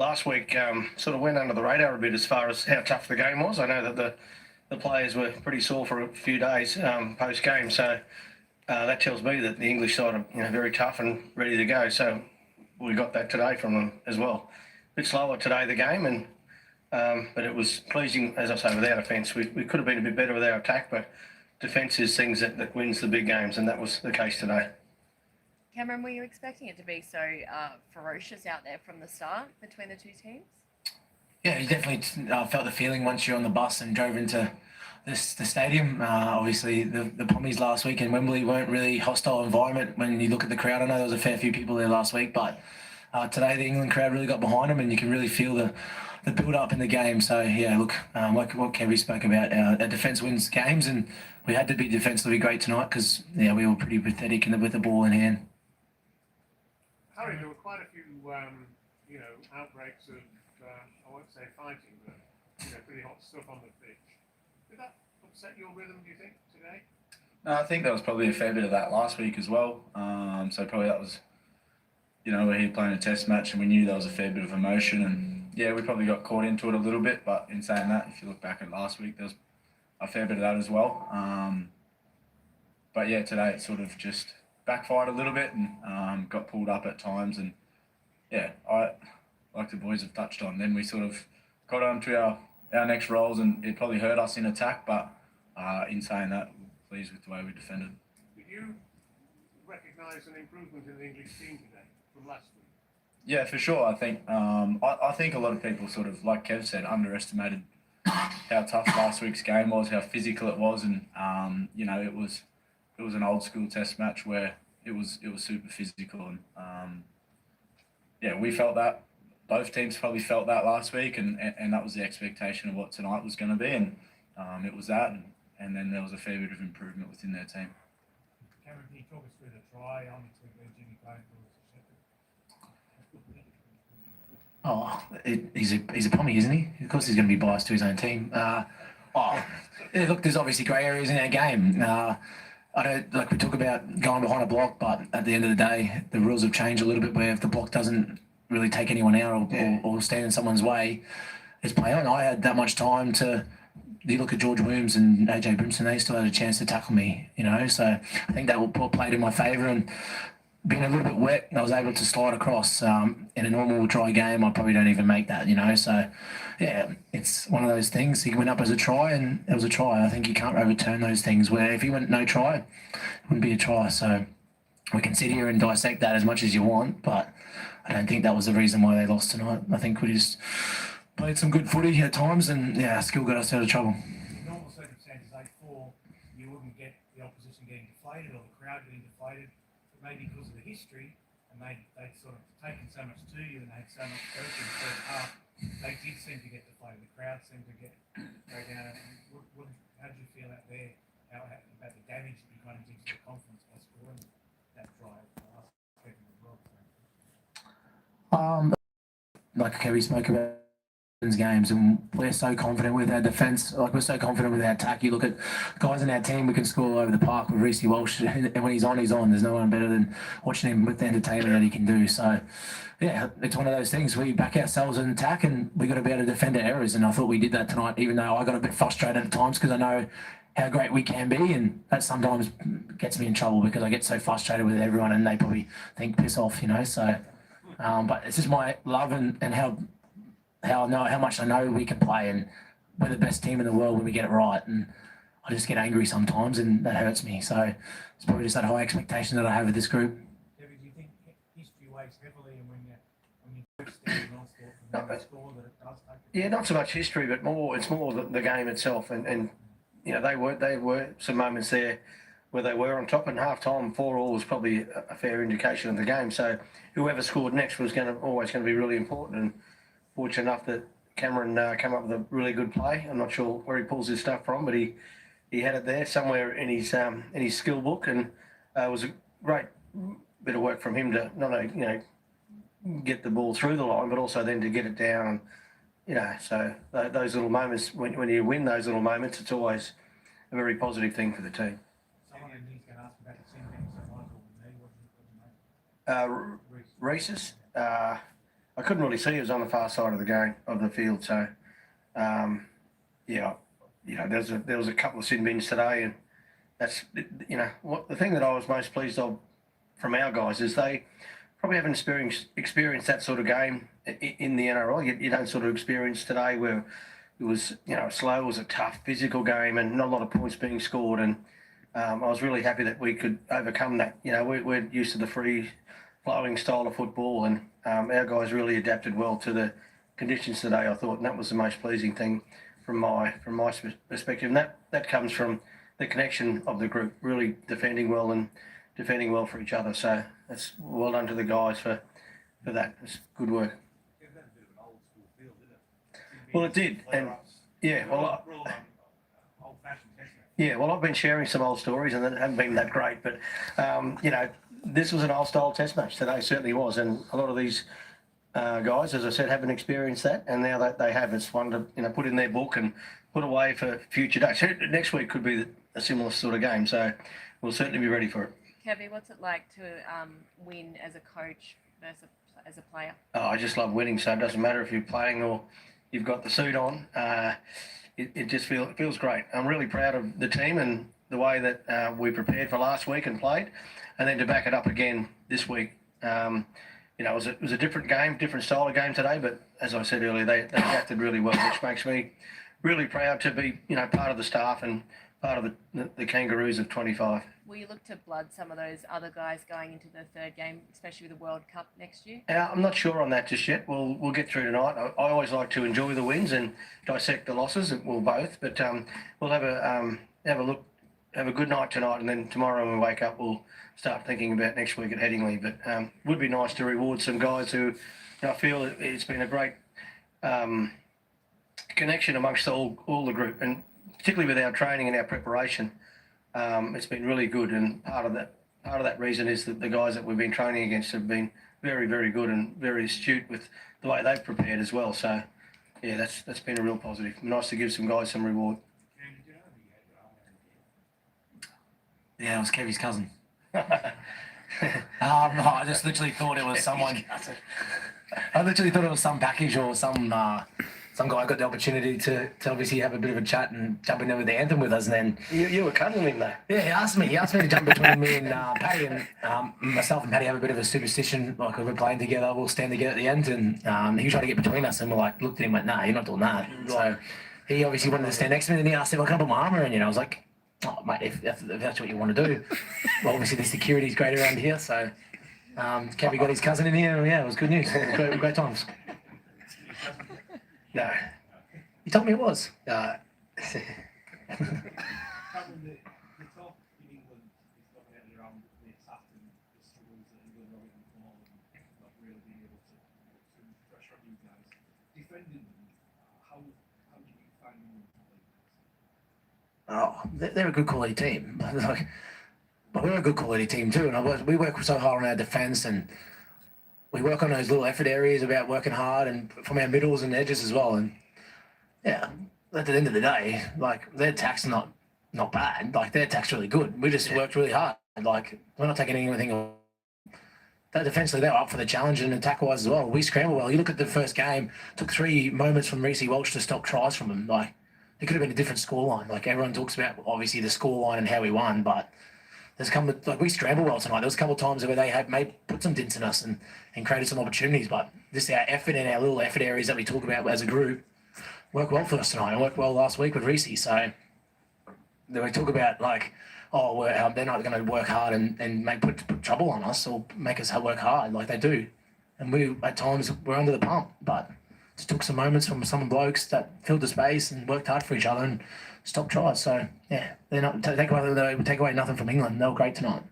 Last week sort of went under the radar a bit as far as how tough the game was. I know that the players were pretty sore for a few days post game, so that tells me that the English side are very tough and ready to go. So we got that today from them as well. A bit slower today the game, and but it was pleasing, as I say, with our defence. We could have been a bit better with our attack, but defence is things that wins the big games, and that was the case today. Cameron, were you expecting it to be so ferocious out there from the start between the two teams? Yeah, you definitely felt the feeling once you're on the bus and drove into the stadium. Obviously, the Pommies last week in Wembley weren't really hostile environment when you look at the crowd. I know there was a fair few people there last week, but today the England crowd really got behind them, and you can really feel the build-up in the game. So, yeah, look, like what Kevy spoke about, our defence wins games, and we had to be defensively great tonight because, yeah, we were pretty pathetic with the ball in hand. Harry, there were quite a few, outbreaks of, I won't say fighting, but, pretty hot stuff on the pitch. Did that upset your rhythm, do you think, today? No, I think there was probably a fair bit of that last week as well. So probably that was, we're here playing a test match and we knew there was a fair bit of emotion, and yeah, we probably got caught into it a little bit, but in saying that, if you look back at last week, there was a fair bit of that as well. But yeah, today it sort of just backfired a little bit and got pulled up at times, and yeah, like the boys have touched on, then we sort of got on to our next roles, and it probably hurt us in attack, but in saying that, we're pleased with the way we defended. Did you recognise an improvement in the English team today from last week? Yeah, for sure. I think I think a lot of people sort of, like Kev said, underestimated how tough last week's game was, how physical it was, and it was an old school test match where it was super physical, and yeah, we felt that. Both teams probably felt that last week, and that was the expectation of what tonight was going to be, and it was that, and then there was a fair bit of improvement within their team. Cameron, can you talk us through the try on between Jimmy Payne and He's a Pommy, isn't he? Of course he's going to be biased to his own team. Look, there's obviously grey areas in our game. I don't like we talk about going behind a block, but at the end of the day, the rules have changed a little bit where if the block doesn't really take anyone out or stand in someone's way, it's play on. I had that much time to. You look at George Williams and AJ Brimson; they still had a chance to tackle me, So I think that played in my favour, and being a little bit wet, I was able to slide across. In a normal dry game, I probably don't even make that, So yeah, it's one of those things. He went up as a try, and it was a try. I think you can't overturn those things. Where if he went no try, it wouldn't be a try. So we can sit here and dissect that as much as you want, but I don't think that was the reason why they lost tonight. I think we just played some good footy at times, and yeah, skill got us out of trouble. In normal circumstances, 8-4, you wouldn't get the opposition getting deflated or the crowd getting deflated, but maybe because of the history, and they'd sort of taken so much to you and they had so much coach in the first half, they did seem to get deflated. The crowd seemed to go down. How did you feel out there? How about the damage that you kind of did to the confidence by scoring that drive last second as well? Like Kevin spoke about games, and we're so confident with our defence, like we're so confident with our attack. You look at guys in our team, we can score all over the park with Reece Walsh, and when he's on, he's on. There's no one better than watching him with the entertainment that he can do. So yeah, it's one of those things. We back ourselves in attack, and we got to be able to defend our errors, and I thought we did that tonight, even though I got a bit frustrated at times because I know how great we can be, and that sometimes gets me in trouble because I get so frustrated with everyone and they probably think piss off, so but it's just my love and how much I know we can play, and we're the best team in the world when we get it right, and I just get angry sometimes, and that hurts me. So it's probably just that high expectation that I have with this group. Debbie, do you think history weighs heavily, and when you stand non-sport score that it does take? Yeah, not so much history, but it's more the game itself, and there were some moments there where they were on top, and half-time 4-4 was probably a fair indication of the game. So whoever scored next was always going to be really important, and fortunate enough that Cameron came up with a really good play. I'm not sure where he pulls his stuff from, but he had it there somewhere in his skill book, and it was a great bit of work from him to not only get the ball through the line, but also then to get it down. So those little moments, when you win those little moments, it's always a very positive thing for the team. Someone in here's going to ask about the team games. So Michael, what do you make? Reese's. I I couldn't really see. It was on the far side of the field. So, yeah, there was a couple of sin bins today, and that's what the thing that I was most pleased of from our guys is they probably haven't experienced that sort of game in the NRL. You don't sort of experience today where it was slow, it was a tough physical game, and not a lot of points being scored. And I was really happy that we could overcome that. We're used to the free flowing style of football, and our guys really adapted well to the conditions today, I thought, and that was the most pleasing thing from my perspective. And that comes from the connection of the group, really defending well for each other. So that's well done to the guys for that. It's good work. Well, it did, and yeah, well, I've been sharing some old stories, and they haven't been that great, but this was an old-style Test match today. Certainly was, and a lot of these guys, as I said, haven't experienced that, and now that they have, it's one to put in their book and put away for future days. Next week could be a similar sort of game, so we'll certainly be ready for it. Kevy, what's it like to win as a coach versus as a player? Oh, I just love winning, so it doesn't matter if you're playing or you've got the suit on. It just feels great. I'm really proud of the team and the way that we prepared for last week and played, and then to back it up again this week. It was a different game, different style of game today, but as I said earlier, they acted really well, which makes me really proud to be part of the staff and part of the Kangaroos of 25. Will you look to blood some of those other guys going into the third game, especially with the World Cup next year? I'm not sure on that just yet. We'll get through tonight. I always like to enjoy the wins and dissect the losses. We'll both, but we'll have a look, have a good night tonight, and then tomorrow when we wake up, we'll start thinking about next week at Headingley. But would be nice to reward some guys who I feel it's been a great connection amongst all the group, and particularly with our training and our preparation. It's been really good, and part of that reason is that the guys that we've been training against have been very, very good and very astute with the way they've prepared as well. So, yeah, that's been a real positive. Nice to give some guys some reward. Yeah, it was Kevy's cousin. I just literally thought it was someone. I literally thought it was some package or some guy got the opportunity to obviously have a bit of a chat and jump in there with the anthem with us, and then You were cuddling him though. yeah, he asked me to jump between me and Paddy, and myself and Paddy have a bit of a superstition, like if we're playing together, we'll stand together at the end, and he tried to get between us, and we're like, looked at him, went, nah, you're not doing that. So he obviously wanted to stand next to me, and he asked if I could put my arm around you, and I was like, oh mate, if that's what you want to do. Well, obviously the security's great around here, so Kevy got his cousin in here, and yeah, it was good news. It was great times. No. He told me it was. Cameron, the talk in England is not getting around the attack and the struggles that England are in at the moment, not really being able to put some pressure on you guys. Defending them, how do you find them? Oh, they're a good quality team. But we're a good quality team too, and we work so hard on our defence, and we work on those little effort areas about working hard, and from our middles and edges as well. And yeah, at the end of the day, like their attack's not bad. Like their attack's really good. We just worked really hard. Like we're not taking anything. That defensively, they were up for the challenge, and attack-wise as well. We scrambled well. You look at the first game, took 3 moments from Reece Welch to stop tries from them. Like it could have been a different scoreline. Like everyone talks about obviously the scoreline and how we won, but there's we scrambled well tonight. There was a couple of times where they had put some dints in us and created some opportunities, but just our effort and our little effort areas that we talk about as a group worked well for us tonight, and worked well last week with Reece. So then we talk about like, oh, they're not going to work hard and put trouble on us or make us work hard like they do, and we at times we're under the pump, but just took some moments from some blokes that filled the space and worked hard for each other and stopped tries. So yeah, they're not take away nothing from England. They were great tonight.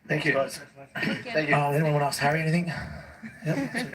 Thank you. Thank you. Thank you. Anyone want to ask Harry anything? Yep.